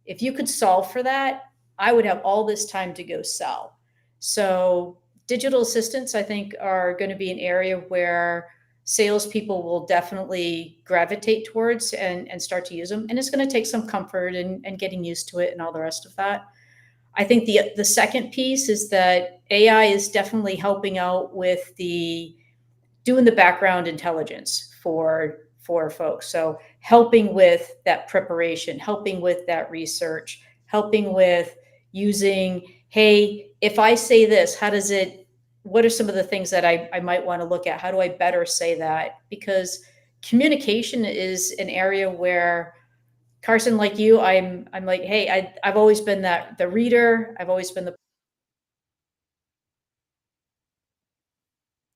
if you could solve for that, I would have all this time to go sell. So digital assistants, I think, are going to be an area where salespeople will definitely gravitate towards and start to use them. And it's going to take some comfort and getting used to it and all the rest of that. I think the second piece is that AI is definitely helping out with doing the background intelligence for folks. So helping with that preparation, helping with that research, helping with using, hey, if I say this, what are some of the things that I might want to look at? How do I better say that? Because communication is an area where, Carson, like you, I'm like, hey, I've always been the reader. I've always been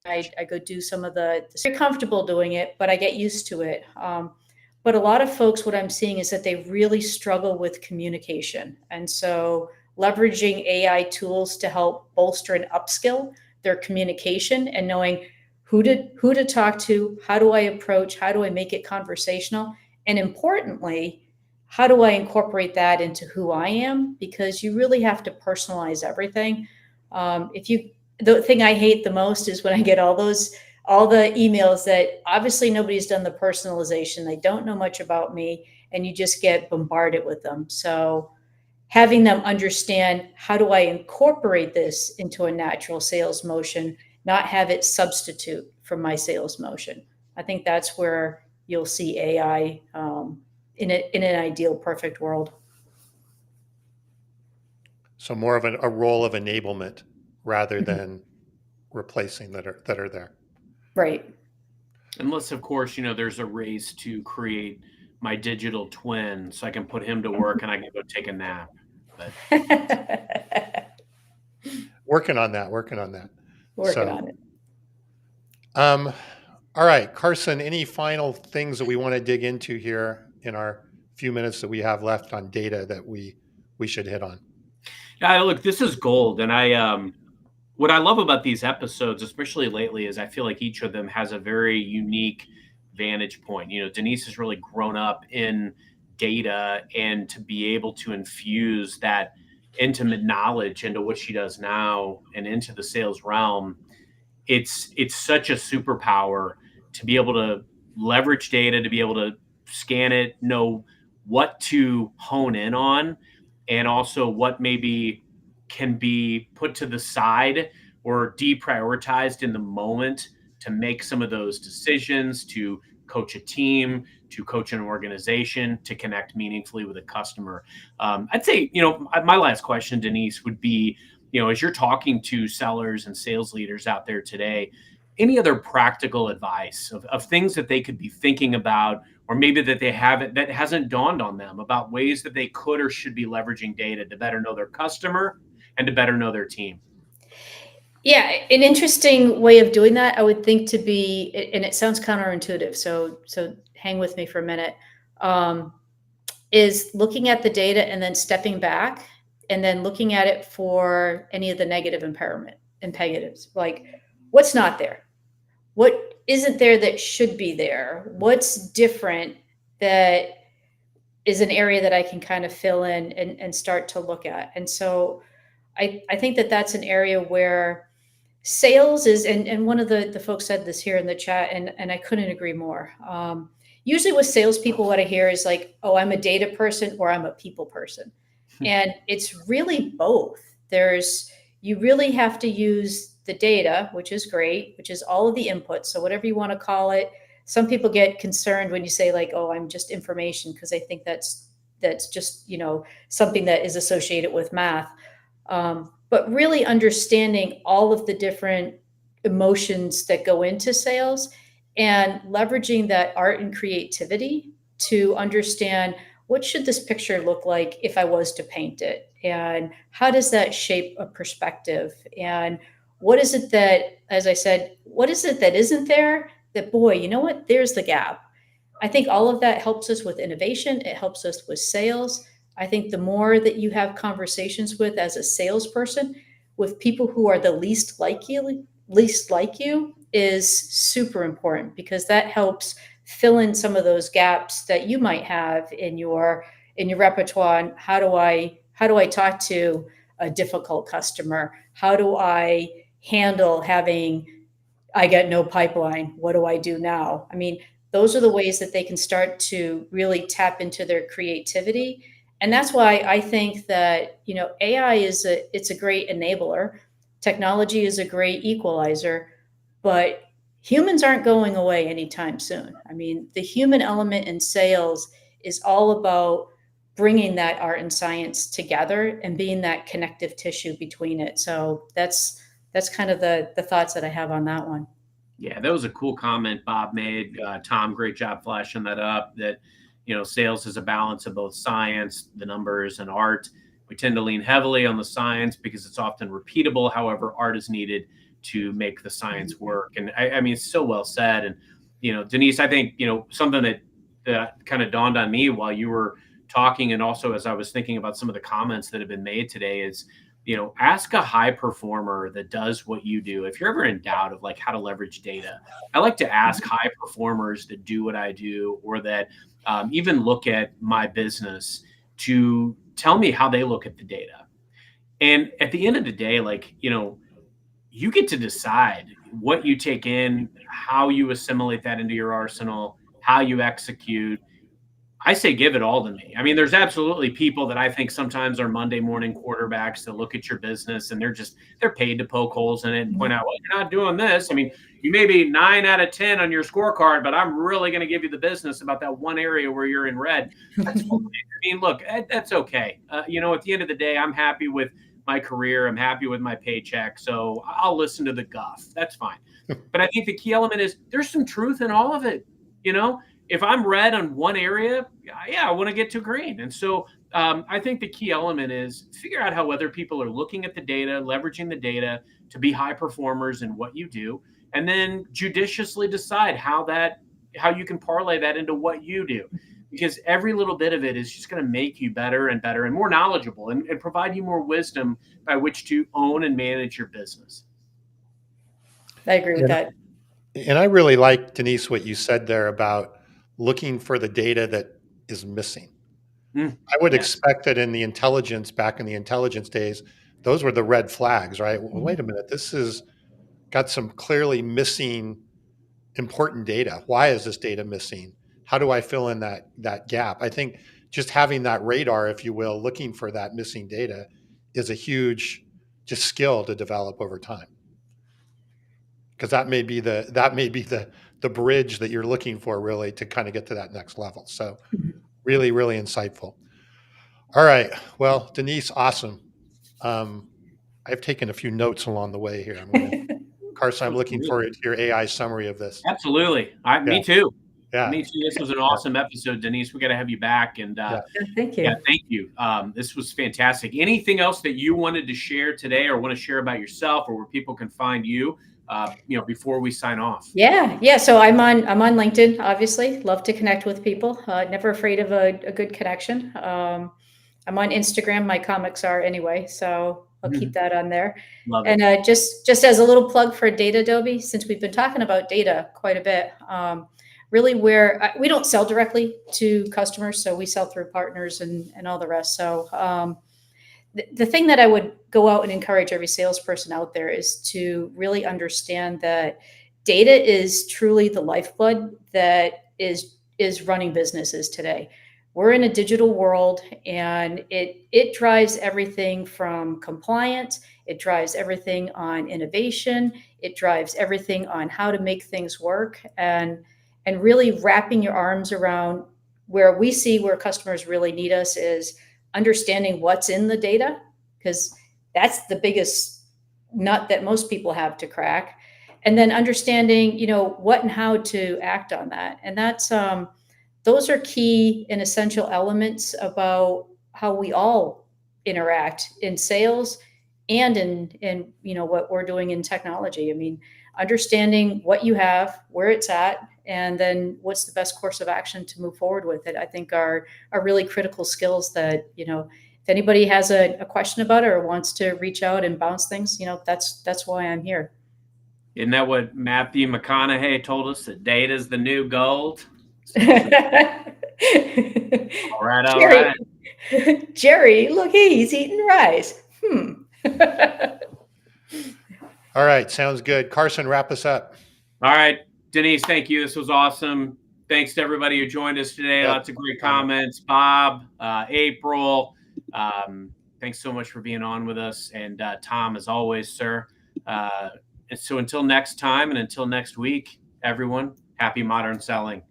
I go do some of you're comfortable doing it, but I get used to it. But a lot of folks, what I'm seeing is that they really struggle with communication. And so leveraging AI tools to help bolster and upskill their communication and knowing who to talk to, how do I approach, how do I make it conversational? And importantly, how do I incorporate that into who I am? Because you really have to personalize everything. The thing I hate the most is when I get all the emails that obviously nobody's done the personalization. They don't know much about me, and you just get bombarded with them. So having them understand, how do I incorporate this into a natural sales motion, not have it substitute for my sales motion. I think that's where you'll see AI in an ideal, perfect world. So more of a role of enablement rather than replacing that are there. Right. Unless, of course, there's a race to create my digital twin so I can put him to work and I can go take a nap. But Working on that. Working So, on it. All right, Carson, any final things that we want to dig into here in our few minutes that we have left on data that we should hit on? yeah, look, this is gold. And what I love about these episodes, especially lately, is I feel like each of them has a very unique vantage point. Denise has really grown up in data, and to be able to infuse that intimate knowledge into what she does now and into the sales realm, it's such a superpower to be able to leverage data, to be able to scan it, know what to hone in on, and also what maybe can be put to the side or deprioritized in the moment to make some of those decisions, to coach a team, to coach an organization, to connect meaningfully with a customer. I'd say, my last question, Denise, would be, as you're talking to sellers and sales leaders out there today, any other practical advice of things that they could be thinking about, or maybe that they haven't, that hasn't dawned on them, about ways that they could or should be leveraging data to better know their customer and to better know their team? Yeah, an interesting way of doing that, I would think, to be, and it sounds counterintuitive, so hang with me for a minute, is looking at the data and then stepping back and then looking at it for any of the negative imperatives, like what's not there, what isn't there that should be there, what's different that is an area that I can kind of fill in and start to look at. And so I think that that's an area where sales is, and one of the folks said this here in the chat, and I couldn't agree more. Usually with salespeople, what I hear is like, oh, I'm a data person or I'm a people person. And it's really both. You really have to use the data, which is great, which is all of the inputs. So whatever you want to call it. Some people get concerned when you say like, oh, I'm just information, because they think that's just, something that is associated with math. But really understanding all of the different emotions that go into sales and leveraging that art and creativity to understand what should this picture look like if I was to paint it, and how does that shape a perspective, and what is it that, as I said, what is it that isn't there that, boy, you know what, there's the gap. I think all of that helps us with innovation. It helps us with sales. I think the more that you have conversations with as a salesperson with people who are the least like you is super important, because that helps fill in some of those gaps that you might have in your repertoire. And how do I talk to a difficult customer? How do I handle I got no pipeline? What do I do now? I mean, those are the ways that they can start to really tap into their creativity. And that's why I think that, AI it's a great enabler. Technology is a great equalizer, but humans aren't going away anytime soon. I mean, the human element in sales is all about bringing that art and science together and being that connective tissue between it. So that's kind of the thoughts that I have on that one. Yeah, that was a cool comment Bob made. Tom, great job flashing that up, that, sales is a balance of both science, the numbers, and art. We tend to lean heavily on the science because it's often repeatable. However, art is needed to make the science work. And I mean, it's so well said. And, Denise, I think, something that kind of dawned on me while you were talking, and also as I was thinking about some of the comments that have been made today, is, ask a high performer that does what you do. If you're ever in doubt of like how to leverage data, I like to ask high performers that do what I do, or that even look at my business, to tell me how they look at the data. And at the end of the day, like, you get to decide what you take in, how you assimilate that into your arsenal, how you execute. I say give it all to me. I mean, there's absolutely people that I think sometimes are Monday morning quarterbacks that look at your business and they're paid to poke holes in it and point out, well, you're not doing this. I mean, you may be 9 out of 10 on your scorecard, but I'm really going to give you the business about that one area where you're in red. That's okay. I mean, look, that's okay. At the end of the day, I'm happy with my career. I'm happy with my paycheck. So I'll listen to the guff. That's fine. But I think the key element is there's some truth in all of it. If I'm red on one area, yeah, I want to get to green. And so I think the key element is figure out how other people are looking at the data, leveraging the data to be high performers in what you do, and then judiciously decide how you can parlay that into what you do. Because every little bit of it is just going to make you better and better and more knowledgeable and provide you more wisdom by which to own and manage your business. I agree with that. And I really like, Denise, what you said there about looking for the data that is missing. I would Yes. expect that in the intelligence, back in the intelligence days, those were the red flags, right? Well, wait a minute, this has got some clearly missing important data. Why is this data missing? How do I fill in that gap? I think just having that radar, if you will, looking for that missing data is a huge just skill to develop over time. Because that may be the bridge that you're looking for really to kind of get to that next level. So really, really insightful. All right. Well, Denise, awesome. I've taken a few notes along the way here. Carson, I'm looking forward to your AI summary of this. Absolutely. Me too. Yeah. Me too. This was an awesome episode, Denise. We got to have you back. And thank you. Yeah, thank you. This was fantastic. Anything else that you wanted to share today or want to share about yourself or where people can find you, before we sign off? Yeah. So I'm on LinkedIn, obviously. Love to connect with people. Never afraid of a good connection. I'm on Instagram. My comics are anyway, so I'll keep that on there. Love it. And just as a little plug for Data Adobe, since we've been talking about data quite a bit, really where we don't sell directly to customers, so we sell through partners and all the rest. So the thing that I would go out and encourage every salesperson out there is to really understand that data is truly the lifeblood that is running businesses today. We're in a digital world, and it drives everything from compliance. It drives everything on innovation. It drives everything on how to make things work, and really wrapping your arms around where we see where customers really need us is understanding what's in the data, because that's the biggest nut that most people have to crack, and then understanding what and how to act on that. And that's those are key and essential elements about how we all interact in sales and in what we're doing in technology. I mean, understanding what you have, where it's at, and then what's the best course of action to move forward with it, I think are really critical skills that, if anybody has a question about it or wants to reach out and bounce things, that's why I'm here. Isn't that what Matthew McConaughey told us, that data is the new gold? All right. Jerry, look, he's eating rice. All right. Sounds good. Carson, wrap us up. All right. Denise, thank you. This was awesome. Thanks to everybody who joined us today. Yep. Lots of great comments. Bob, April, thanks so much for being on with us. And Tom, as always, sir. And so until next time and until next week, everyone, happy modern selling.